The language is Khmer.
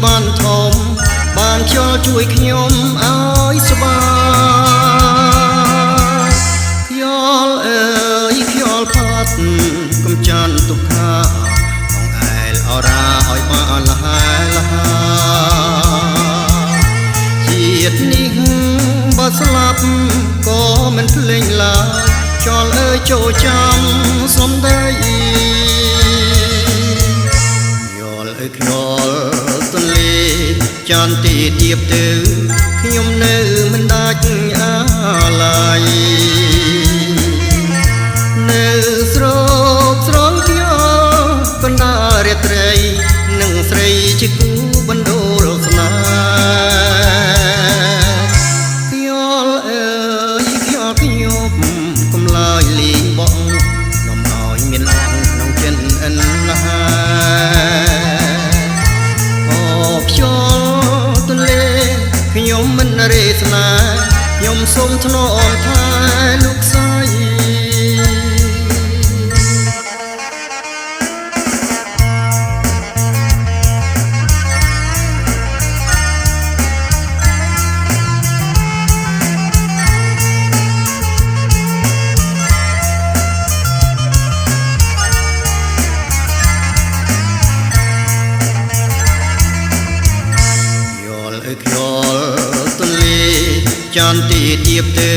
បានធំបានខ្យល់ជួយខ្ញុំឲ្យស្បាយខ្យល់អើយខ្យល់ផាត់កំចាន់ទុកថាអងអែលអរ៉ាឲ្យបានលះលះជាតិនេះបើស្លាប់ក៏មិនភ្លេងឡើយខ្យល់អើយចូលចាំសំដីខ្យល់ទន្លេចាន់ទីទៀបទៅខ្ញុំនៅមិនដាច់អាឡ័យនៅស្រោបស្រង់ខ្យល់កណ្ដាលរាត្រីនឹងស្រីជាគូបណ្ដូលស្នេហ៍ខ្យល់អើយខ្យល់ខ្ញុំកុំឡើយលេងបងនាំឲ្យមានអងក្នុងចិនអិនណាខ្យល់ទន្លេខ្ញុំមិនរេស្នាខ្ញុំសូមថ្នមថែលោកស្រីខ្យល់ទន្លេចាន់ទីទៀបទៅ